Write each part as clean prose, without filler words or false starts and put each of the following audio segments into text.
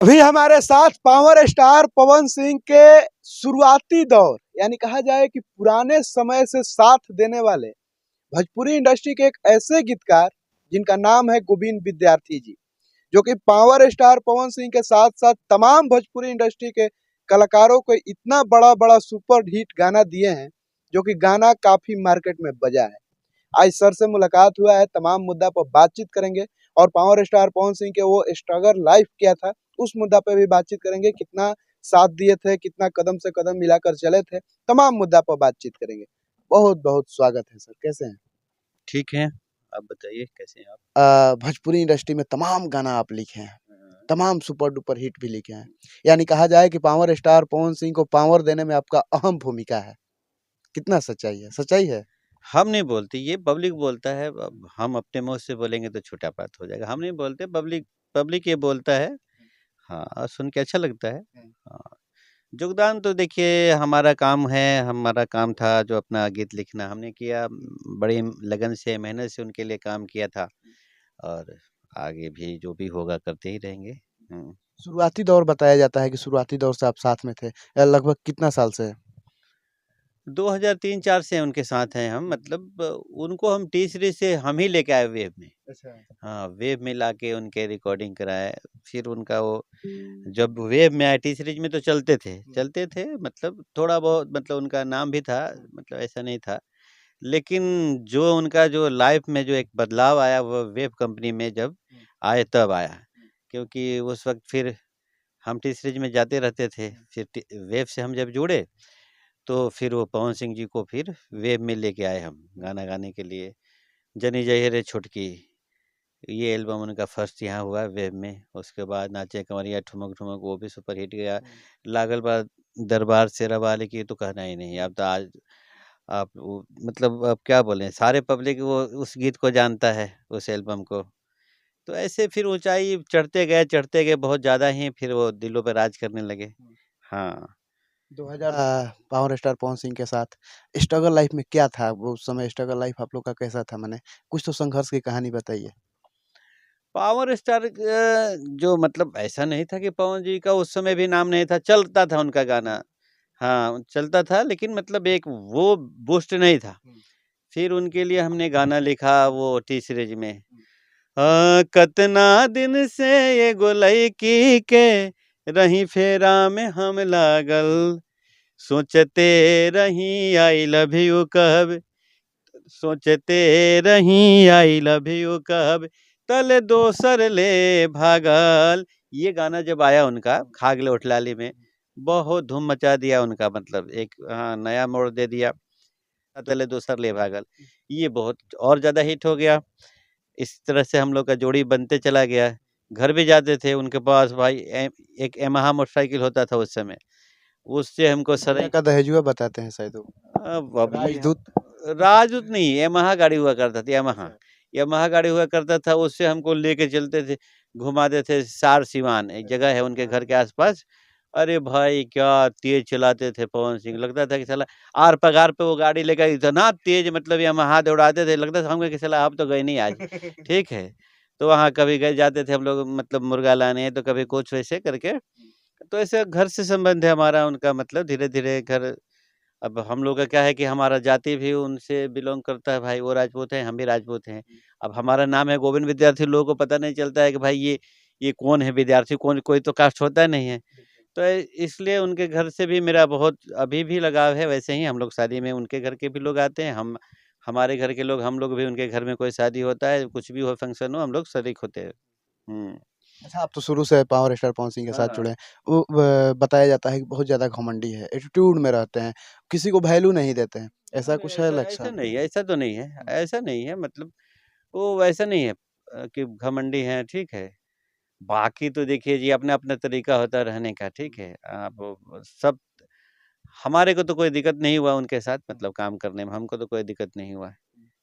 अभी हमारे साथ पावर स्टार पवन सिंह के शुरुआती दौर यानी कहा जाए कि पुराने समय से साथ देने वाले भोजपुरी इंडस्ट्री के एक ऐसे गीतकार जिनका नाम है गोविंद विद्यार्थी जी, जो कि पावर स्टार पवन सिंह के साथ साथ तमाम भोजपुरी इंडस्ट्री के कलाकारों को इतना बड़ा बड़ा सुपर हिट गाना दिए हैं, जो कि गाना काफी मार्केट में बजा है। आज सर से मुलाकात हुआ है, तमाम मुद्दा पर बातचीत करेंगे और पावर स्टार पवन सिंह के वो स्ट्रगल लाइफ क्या था उस मुद्दा पे भी बातचीत करेंगे। कितना साथ दिए थे, कितना कदम से कदम मिलाकर चले थे, तमाम मुद्दा पर बातचीत करेंगे। बहुत बहुत स्वागत है सर, कैसे हैं? ठीक है, आप बताइए कैसे हैं आप? भोजपुरी इंडस्ट्री में तमाम गाना आप लिखे हैं, तमाम सुपर डुपर हिट भी लिखे हैं, यानी कहा जाए कि पावर स्टार पवन सिंह को पावर देने में आपका अहम भूमिका है। कितना सच्चाई है? सच्चाई है? हम नहीं बोलते, ये पब्लिक बोलता है। अब हम अपने मुँह से बोलेंगे तो छोटा बात हो जाएगा। हम नहीं बोलते, पब्लिक पब्लिक ये बोलता है। हाँ, और सुन के अच्छा लगता है। हाँ, योगदान तो देखिए हमारा काम है, हमारा काम था जो अपना गीत लिखना हमने किया। बड़ी लगन से, मेहनत से उनके लिए काम किया था और आगे भी जो भी होगा करते ही रहेंगे। शुरुआती दौर बताया जाता है कि शुरुआती दौर से आप साथ में थे, लगभग कितना साल से है? 2003-4 से उनके साथ हैं हम, मतलब उनको हम टी सीरीज़ से हम ही लेके आए वेव में। अच्छा। हाँ, वेव में लाके उनके रिकॉर्डिंग कराए। फिर उनका वो जब वेव में आए, टी सीरीज़ में तो चलते थे, मतलब थोड़ा बहुत, मतलब उनका नाम भी था, मतलब ऐसा नहीं था। लेकिन जो उनका जो लाइफ में जो एक बदलाव आया वो वेव कंपनी में जब आए तब आया। क्योंकि उस वक़्त फिर हम टी सीरीज़ में जाते रहते थे, फिर टी वेव से हम जब जुड़े तो फिर वो पवन सिंह जी को फिर वेव में लेके आए हम गाना गाने के लिए। जनी जय रे छुटकी, ये एल्बम उनका फर्स्ट यहाँ हुआ वेव में। उसके बाद नाचे कंवरिया ठुमक ठुमक, वो भी सुपर हिट गया। लागल बा दरबार शेरा वाले की तो कहना ही नहीं। अब तो आज आप वो, मतलब अब क्या बोलें, सारे पब्लिक वो उस गीत को जानता है, उस एल्बम को। तो ऐसे फिर ऊंचाई चढ़ते गए बहुत ज़्यादा ही, फिर वो दिलों पे राज करने लगे। हाँ। 2000 पावर स्टार पवन सिंह के साथ स्ट्रगल लाइफ में क्या था? वो उस समय स्ट्रगल लाइफ आप लोग का कैसा था? माने कुछ तो संघर्ष की कहानी बताइए। पावर स्टार जो, मतलब ऐसा नहीं था कि पवन जी का उस समय भी नाम नहीं था, चलता था उनका गाना। हाँ, चलता था, लेकिन मतलब एक वो बूस्ट नहीं था। फिर उनके लिए हमने गाना लिखा वो टी सीरीज में। कतना दिन से ये गोलैकी के रही फेरा में हम लागल, सोचते रही आई लव यू कब, सोचते रही आई लव यू कब, तले दोसर ले भागल। ये गाना जब आया उनका खागले उठलाली में, बहुत धूम मचा दिया उनका, मतलब एक हाँ, नया मोड़ दे दिया। तले दोसर ले भागल, ये बहुत और ज़्यादा हिट हो गया। इस तरह से हम लोग का जोड़ी बनते चला गया। घर भी जाते थे उनके पास भाई, एक यामाहा मोटरसाइकिल होता था उस समय, उससे हमको दुनिया सर का दहेजुआ बताते हैं शायद वो। अब ये राजदूत। राजदूत नहीं, यामाहा गाड़ी हुआ करता था, यामाहा। अच्छा। यामाहा गाड़ी हुआ करता था, उससे हमको लेके चलते थे, घुमाते थे सार सिवान, एक जगह है उनके घर के आसपास। अरे भाई क्या तेज चलाते थे पवन सिंह, लगता था कि साला आर पगार पे वो गाड़ी लेकर इतना तेज, मतलब यामाहा दौड़ाते थे, लगता था हमको कि साला आप तो गए नहीं आज। ठीक है, तो वहाँ कभी गए जाते थे हम लोग, मतलब मुर्गा लाने, तो कभी कुछ वैसे करके। तो ऐसे घर से संबंध है हमारा उनका, मतलब धीरे धीरे घर। अब हम लोग का क्या है कि हमारा जाति भी उनसे बिलोंग करता है भाई, वो राजपूत हैं, हम भी राजपूत हैं। अब हमारा नाम है गोविंद विद्यार्थी, लोगों को पता नहीं चलता है कि भाई ये कौन है विद्यार्थी, कौन, कोई तो कास्ट होता नहीं है। तो इसलिए उनके घर से भी मेरा बहुत अभी भी लगाव है। वैसे ही हम लोग शादी में उनके घर के भी लोग आते हैं, हम हमारे घर के लोग, हम लोग भी उनके घर में कोई शादी होता है, कुछ भी हो, फंक्शन हो, हम लोग शरीक होते हैं। अच्छा, आप तो शुरू से पावर स्टार पवन सिंह के साथ जुड़े हाँ। हैं। वो बताया जाता है कि बहुत ज़्यादा घमंडी है, एटीट्यूड में रहते हैं, किसी को वैल्यू नहीं देते हैं। ऐसा अरे कुछ है ऐसा ऐसा लक्षण? नहीं है, ऐसा तो नहीं है, ऐसा नहीं है, मतलब वो वैसा नहीं है कि घमंडी हैं, ठीक है। बाकी तो देखिए जी, अपना-अपना तरीका होता है रहने का, ठीक है। आप सब, हमारे को तो कोई दिक्कत नहीं हुआ उनके साथ, मतलब काम करने में हमको तो कोई दिक्कत नहीं हुआ है।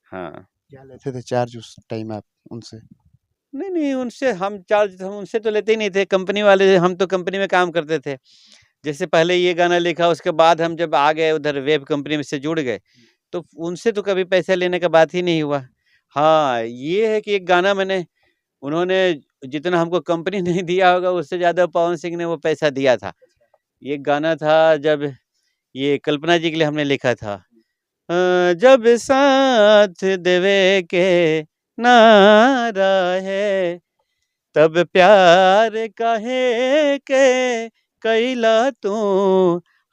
हाँ। क्या लेते थे चार्ज उस टाइम आप उनसे? नहीं, नहीं, उनसे हम उनसे तो लेते ही नहीं थे, कंपनी वाले, हम तो कंपनी में काम करते थे। जैसे पहले ये गाना लिखा, उसके बाद हम जब आ गए उधर वेब कंपनी में से जुड़ गए, तो उनसे तो कभी पैसा लेने का बात ही नहीं हुआ। हाँ, ये है कि एक गाना मैंने, उन्होंने जितना हमको कंपनी ने दिया होगा उससे ज़्यादा पवन सिंह ने वो पैसा दिया था। ये गाना था जब ये कल्पना जी के लिए हमने लिखा था। जब साथ देवे के नारा है, तब प्यार काहे के कैला तू,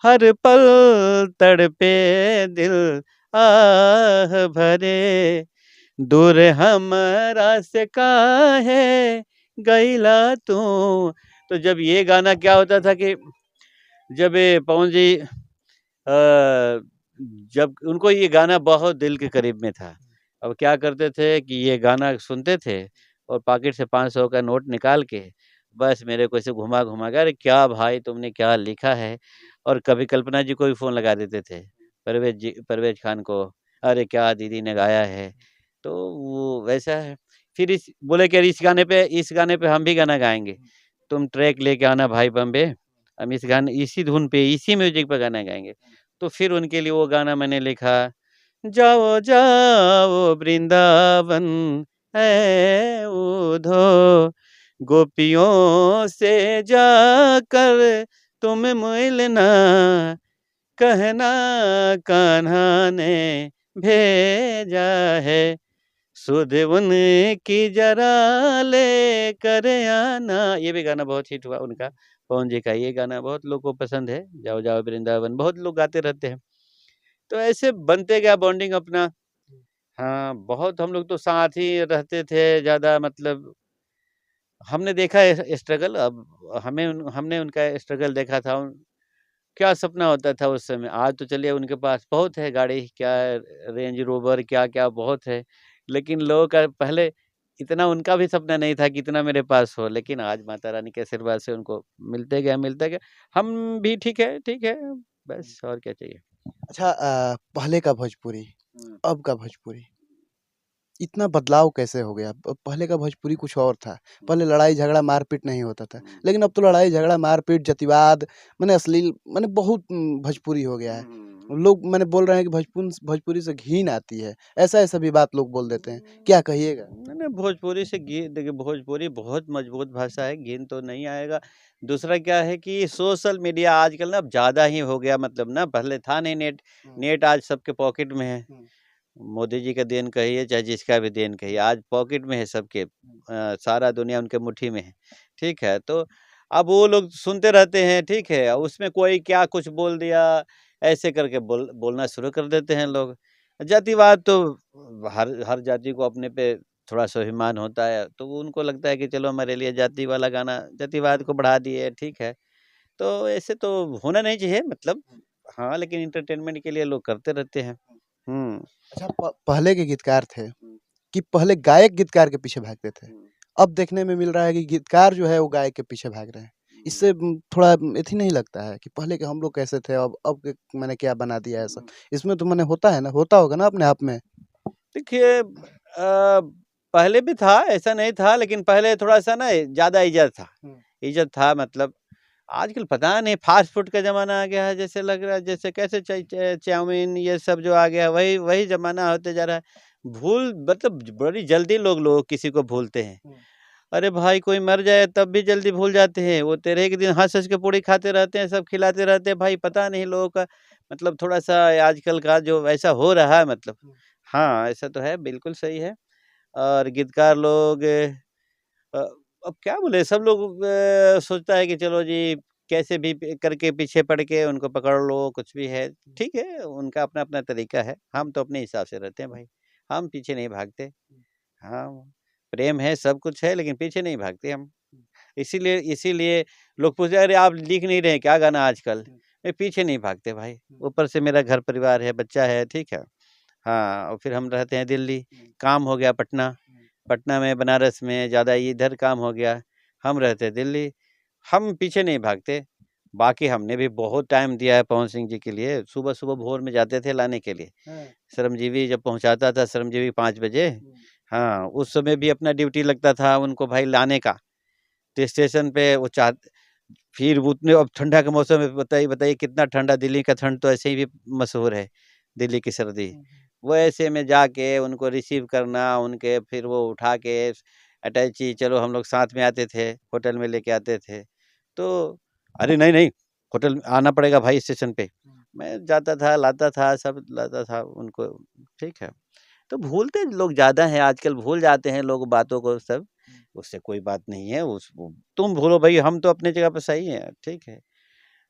हर पल तड़पे दिल आह भरे, दूर हमरा से काहे गैला तू। तो जब ये गाना क्या होता था कि जब ये पवन जी जब उनको ये गाना बहुत दिल के करीब में था, अब क्या करते थे कि ये गाना सुनते थे और पॉकेट से 500 का नोट निकाल के बस मेरे को ऐसे घुमा-घुमा के, अरे क्या भाई तुमने क्या लिखा है? और कभी कल्पना जी को भी फ़ोन लगा देते थे, परवेज़ खान को, अरे क्या दीदी ने गाया है। तो वो वैसा है। फिर इस बोले कि अरे इस गाने पे हम भी गाना गाएँगे। तुम ट्रैक लेके आना भाई बम्बे, हम इसी धुन पे, इसी म्यूज़िक पे गाना गाएँगे। तो फिर उनके लिए वो गाना मैंने लिखा, जाओ जाओ वृंदावन है उधो, गोपियों से जाकर तुम मिलना, कहना कान्हा ने भेजा है, सुध उनकी जरा ले कर आना। ये भी गाना बहुत हिट हुआ उनका, पवन जी का। ये गाना बहुत लोगों को पसंद है, जाओ जाओ वृंदावन, बहुत लोग गाते रहते हैं। तो ऐसे बनते गया बॉन्डिंग अपना। हाँ, बहुत हम लोग तो साथ ही रहते थे ज़्यादा, मतलब हमने देखा है स्ट्रगल, अब हमने उनका स्ट्रगल देखा था। क्या सपना होता था उस समय, आज तो चलिए उनके पास बहुत है गाड़ी, क्या रेंज रोवर क्या-क्या बहुत है। लेकिन लोगों का पहले इतना उनका भी सपना नहीं था कि इतना मेरे पास हो, लेकिन आज माता रानी के आशीर्वाद से उनको मिलते गया। हम भी ठीक है, बस और क्या चाहिए। अच्छा, पहले का भोजपुरी, हुँ। अब का भोजपुरी, इतना बदलाव कैसे हो गया? पहले का भोजपुरी कुछ और था। पहले लड़ाई झगड़ा मारपीट नहीं होता था। लेकिन अब तो लड़ाई झगड़ा मारपीट जातिवाद माने अश्लील माने बहुत भोजपुरी हो गया है। लोग माने बोल रहे हैं कि भोजपुरी से घिन आती है। ऐसा-ऐसा भी बात लोग बोल देते हैं। क्या कहिएगा? नहीं, नहीं, भोजपुरी से घी देखिए, भोजपुरी बहुत मजबूत भाषा है, घिन तो नहीं आएगा। दूसरा क्या है कि सोशल मीडिया आजकल ना अब ज़्यादा ही हो गया, मतलब ना पहले था नहीं नेट, नेट आज सबके पॉकेट में है। मोदी जी का देन कहिए चाहे जिसका भी देन कहिए, आज पॉकेट में है सबके, सारा दुनिया उनके मुट्ठी में है, ठीक है? तो अब वो लोग सुनते रहते हैं, ठीक है? उसमें कोई क्या कुछ बोल दिया, ऐसे करके बोलना शुरू कर देते हैं लोग। जातिवाद तो हर हर जाति को अपने पे थोड़ा स्वाभिमान होता है, तो वो उनको लगता है कि चलो हमारे लिए जाति वाला गाना जातिवाद को बढ़ा दिए, ठीक है? तो ऐसे तो होना नहीं चाहिए, मतलब हाँ, लेकिन एंटरटेनमेंट के लिए लोग करते रहते हैं। हुँ। अच्छा, पहले के गीतकार थे हुँ, कि पहले गायक गीतकार के पीछे भागते थे। हुँ, अब देखने में मिल रहा है कि गीतकार जो है वो गायक के पीछे भाग रहे हैं। इससे थोड़ा एथी नहीं लगता है कि पहले के हम लोग कैसे थे अब के मैंने क्या बना दिया है सब। हुँ। इसमें तो माने होता है ना, होता होगा ना अपने आप में? देखिए पहले भी था, ऐसा नहीं था, लेकिन पहले थोड़ा-सा ना ज़्यादा इज़्ज़त था। हुँ। इज़्ज़त था, मतलब आजकल पता नहीं फ़ास्ट फ़ूड का ज़माना आ गया है, जैसे लग रहा है जैसे कैसे चाउमीन ये सब जो आ गया है, वही वही ज़माना होते जा रहा है। भूल मतलब बड़ी जल्दी लोग किसी को भूलते हैं। हुँ। अरे भाई, कोई मर जाए तब भी जल्दी भूल जाते हैं। वो 13 के दिन हँस-हँस के पूड़ी खाते रहते हैं, सब खिलाते रहते हैं। भाई पता नहीं लोगों का मतलब थोड़ा-सा आजकल का जो ऐसा हो रहा है, मतलब हुँ। हाँ, ऐसा तो है, बिल्कुल सही है। और गीतकार लोग अ, अब क्या बोले, सब लोग सोचता है कि चलो जी कैसे भी करके पीछे पड़ के उनको पकड़ लो, कुछ भी है, ठीक है, उनका अपना-अपना तरीका है। हम तो अपने हिसाब से रहते हैं भाई, हम पीछे नहीं भागते। हाँ, प्रेम है, सब कुछ है, लेकिन पीछे नहीं भागते हम। इसीलिए लोग पूछते हैं, "अरे! आप लिख नहीं रहे हैं क्या गाना आजकल?" मैं पीछे नहीं भागते भाई, ऊपर से मेरा घर परिवार है, बच्चा है, ठीक है? हाँ, और फिर हम रहते हैं दिल्ली, काम हो गया पटना, पटना में, बनारस में, ज़्यादा इधर काम हो गया, हम रहते हैं दिल्ली। हम पीछे नहीं भागते, बाकी हमने भी बहुत टाइम दिया है पवन सिंह जी के लिए, सुबह-सुबह भोर में जाते थे लाने के लिए। हाँ। श्रमजीवी जब पहुँचाता था, श्रमजीवी 5 बजे, हाँ, उस समय भी अपना ड्यूटी लगता था उनको भाई लाने का। तो स्टेशन पे वो फिर उतने, अब ठंडा का मौसम है, बताइए बताइए कितना ठंडा, दिल्ली का ठंड तो ऐसे ही भी मशहूर है, दिल्ली की सर्दी। वो ऐसे में जाके उनको रिसीव करना, उनके फिर वो उठा के अटैची, चलो हम लोग साथ में आते थे, होटल में लेके आते थे। तो अरे नहीं नहीं, होटल आना पड़ेगा भाई स्टेशन पे। मैं जाता था, लाता था, सब लाता था उनको, ठीक है। तो भूलते लोग ज़्यादा हैं आजकल, भूल जाते हैं लोग बातों को सब, उससे कोई बात नहीं है। तुम भूलो भाई, हम तो अपनी जगह पे सही हैं, ठीक है।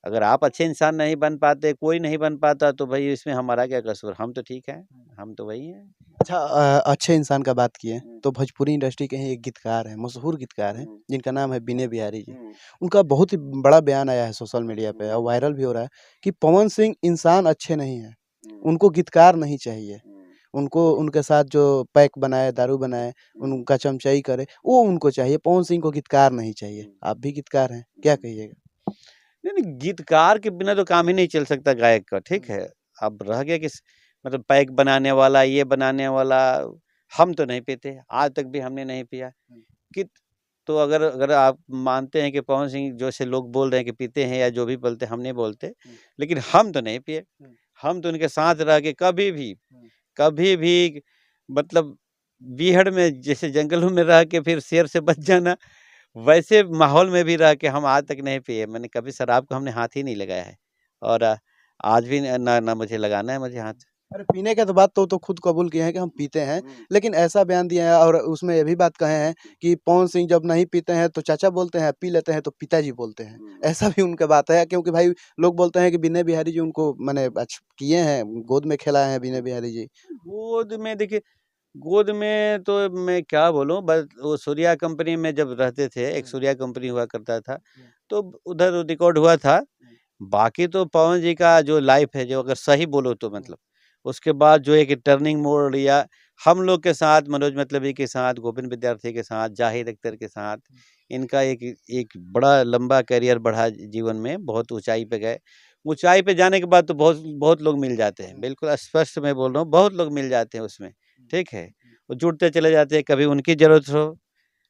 अगर आप अच्छे इंसान नहीं बन पाते, कोई नहीं बन पाता, तो भाई इसमें हमारा क्या कसूर, हम तो ठीक है, हम तो वही हैं। अच्छा, अच्छे इंसान का बात किए तो भोजपुरी इंडस्ट्री के ही एक गीतकार हैं, मशहूर गीतकार हैं, जिनका नाम है विनय बिहारी जी। उनका बहुत ही बड़ा बयान आया है सोशल मीडिया पे और वायरल भी हो रहा है कि पवन सिंह इंसान अच्छे नहीं हैं, उनको गीतकार नहीं चाहिए। उनको उनके साथ जो पैक बनाए, दारू बनाए, उनका चमचाई करे, वो उनको चाहिए। पवन सिंह को गीतकार नहीं चाहिए। आप भी गीतकार हैं, क्या कहिएगा? नहीं नहीं, गीतकार के बिना तो काम ही नहीं चल सकता गायक का, ठीक है। अब रह गया कि मतलब पैक बनाने वाला, ये बनाने वाला, हम तो नहीं पीते, आज तक भी हमने नहीं पिया कि। तो अगर अगर आप मानते हैं कि पवन सिंह जैसे लोग बोल रहे हैं कि पीते हैं या जो भी बोलते हैं, हम नहीं बोलते, लेकिन हम तो नहीं पिए। हम तो उनके साथ रह के कभी भी मतलब बीहड़ में, जैसे जंगलों में रह के फिर शेर से बच जाना, वैसे माहौल में भी रह के हम आज तक नहीं पिए। मैंने कभी शराब को हमने हाथ ही नहीं लगाया है, और आज भी ना ना मुझे लगाना है मुझे हाथ। अरे पीने के तो बात तो खुद कबूल किए हैं कि हम पीते हैं, लेकिन ऐसा बयान दिया है और उसमें ये भी बात कहे हैं कि पवन सिंह जब नहीं पीते हैं तो चाचा बोलते हैं, पी लेते हैं तो पिताजी बोलते हैं। ऐसा भी उनका बात है, क्योंकि भाई लोग बोलते हैं कि विनय बिहारी जी उनको मैंने किए हैं, गोद में खिलाए हैं विनय बिहारी जी। गोद में देखिए, गोद में तो मैं क्या बोलूं, बस वो सूर्या कंपनी में जब रहते थे, एक सूर्या कंपनी हुआ करता था, तो उधर रिकॉर्ड हुआ था। बाकी तो पवन जी का जो लाइफ है, जो अगर सही बोलो तो मतलब उसके बाद जो एक टर्निंग मोड़ लिया, हम लोग के साथ, मनोज मतलबी के साथ, गोविंद विद्यार्थी के साथ, जाहिद अख्तर के साथ, इनका एक एक बड़ा लंबा करियर बढ़ा जीवन में, बहुत ऊंचाई पे गए। ऊंचाई पे जाने के बाद तो बहुत बहुत लोग मिल जाते हैं, बिल्कुल स्पष्ट मैं बोल रहा हूँ, बहुत लोग मिल जाते हैं उसमें, ठीक है। वो जुड़ते चले जाते हैं, कभी उनकी जरूरत हो,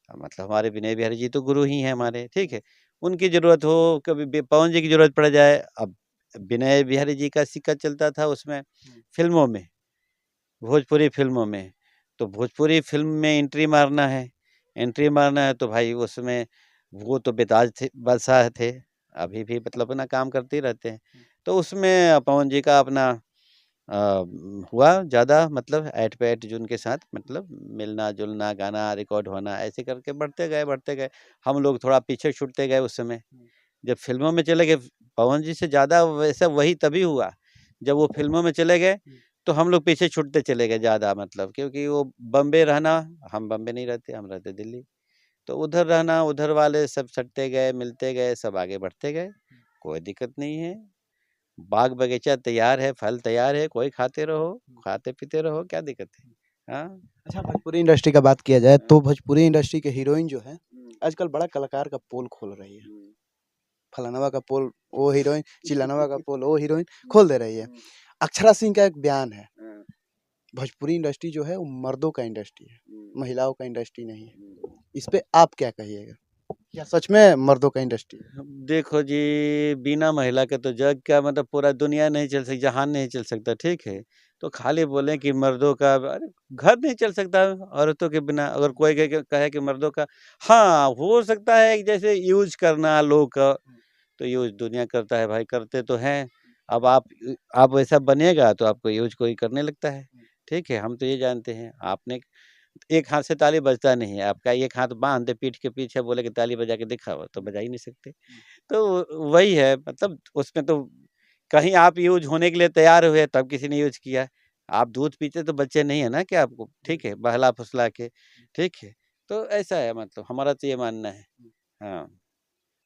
मतलब हमारे विनय बिहारी जी तो गुरु ही हैं हमारे, ठीक है। उनकी ज़रूरत हो, कभी पवन जी की ज़रूरत पड़ जाए। अब विनय बिहारी जी का सिक्का चलता था उसमें, फिल्मों में, भोजपुरी फिल्मों में। तो भोजपुरी फिल्म में एंट्री मारना है तो भाई उसमें वो तो बेताज थे, बादशाह थे, अभी भी मतलब अपना काम करते ही रहते हैं। तो उसमें पवन जी का अपना हुआ ज़्यादा, मतलब ऐट पे ऐट जो उनके साथ मतलब मिलना-जुलना, गाना रिकॉर्ड होना, ऐसे करके बढ़ते गए। हम लोग थोड़ा पीछे छूटते गए उस समय। जब फ़िल्मों में चले गए, पवन जी से ज़्यादा वैसा वही तभी हुआ, जब वो फ़िल्मों में चले गए, तो हम लोग पीछे छूटते चले गए ज़्यादा, मतलब क्योंकि वो बॉम्बे रहना, हम बॉम्बे नहीं रहते, हम रहते दिल्ली। तो उधर रहना, उधर वाले सब सटते गए, मिलते गए, सब आगे बढ़ते गए, कोई दिक्कत नहीं है। बाग बगीचा तैयार है, फल तैयार है, कोई खाते रहो, खाते-पीते रहो, क्या दिक्कत है? हाँ। अच्छा, भोजपुरी इंडस्ट्री का बात किया जाए तो भोजपुरी इंडस्ट्री के हीरोइन जो है आजकल बड़ा कलाकार का पोल खोल रही है। फलानवा का पोल वो हीरोइन, चिलानवा का पोल वो हीरोइन खोल दे रही है। अक्षरा सिंह का एक बयान है, भोजपुरी इंडस्ट्री जो है वो मर्दों का इंडस्ट्री है, महिलाओं का इंडस्ट्री नहीं है। इस पे आप क्या कहिएगा? क्या सच में मर्दों का इंडस्ट्री है? देखो जी, बिना महिला के तो जग क्या, मतलब पूरा दुनिया नहीं चल सकती, जहान नहीं चल सकता, ठीक है। तो खाली बोलें कि मर्दों का, अरे घर नहीं चल सकता औरतों के बिना। अगर कोई कहे कि मर्दों का, हाँ हो सकता है कि जैसे यूज करना लोग का, तो यूज दुनिया करता है भाई, करते तो हैं। अब आप वैसा बनेगा तो आपको यूज कोई करने लगता है, ठीक है। हम तो ये जानते हैं, आपने एक हाथ से ताली बजता नहीं है, आपका एक हाथ बांध दे पीठ के पीछे, बोले कि ताली बजा के दिखाओ, तो बजा ही नहीं सकते। तो वही है, मतलब उसमें तो कहीं आप यूज होने के लिए तैयार हुए तब किसी ने यूज किया। आप दूध पीते तो बच्चे नहीं है ना कि आपको, ठीक है, बहला फुसला के, ठीक है। तो ऐसा है, मतलब हमारा तो ये मानना है। हाँ।